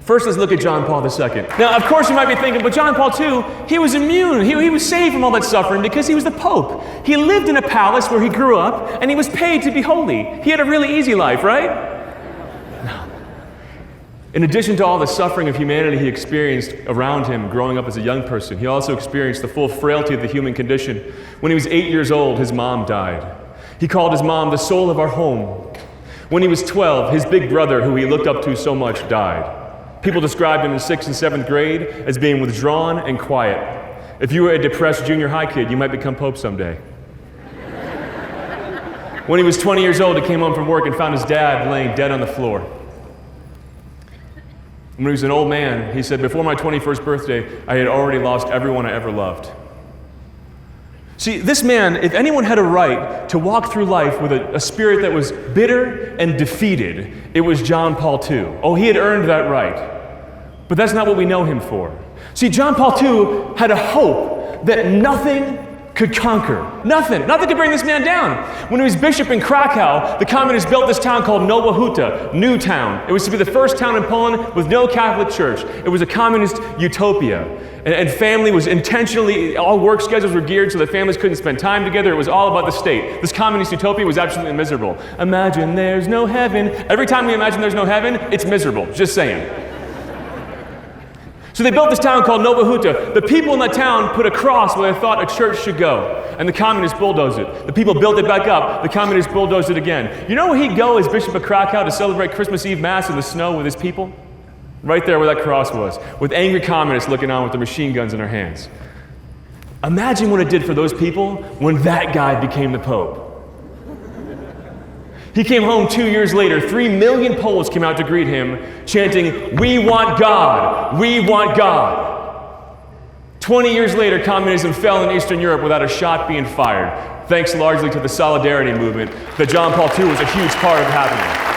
First, let's look at John Paul II. Now, of course, you might be thinking, but John Paul II, he was immune. He was saved from all that suffering because he was the Pope. He lived in a palace where he grew up, and he was paid to be holy. He had a really easy life, right? No. In addition to all the suffering of humanity he experienced around him growing up as a young person, he also experienced the full frailty of the human condition. When he was 8 years old, his mom died. He called his mom the soul of our home. When he was 12, his big brother, who he looked up to so much, died. People described him in 6th and 7th grade as being withdrawn and quiet. If you were a depressed junior high kid, you might become Pope someday. When he was 20 years old, he came home from work and found his dad laying dead on the floor. When he was an old man, he said, before my 21st birthday, I had already lost everyone I ever loved. See, this man, if anyone had a right to walk through life with a spirit that was bitter and defeated, it was John Paul II. Oh, he had earned that right. But that's not what we know him for. See, John Paul II had a hope that nothing could conquer. Nothing could bring this man down. When he was bishop in Krakow, the communists built this town called Nowa Huta, New Town. It was to be the first town in Poland with no Catholic church. It was a communist utopia. And family was intentionally, all work schedules were geared so that families couldn't spend time together. It was all about the state. This communist utopia was absolutely miserable. Imagine there's no heaven. Every time we imagine there's no heaven, it's miserable. Just saying. So they built this town called Nowa Huta. The people in that town put a cross where they thought a church should go, and the communists bulldozed it. The people built it back up. The communists bulldozed it again. You know where he'd go as Bishop of Krakow to celebrate Christmas Eve Mass in the snow with his people? Right there where that cross was, with angry communists looking on with their machine guns in their hands. Imagine what it did for those people when that guy became the Pope. He came home 2 years later. 3 million Poles came out to greet him, chanting, "We want God! We want God!" 20 years later, communism fell in Eastern Europe without a shot being fired, thanks largely to the Solidarity movement that John Paul II was a huge part of happening.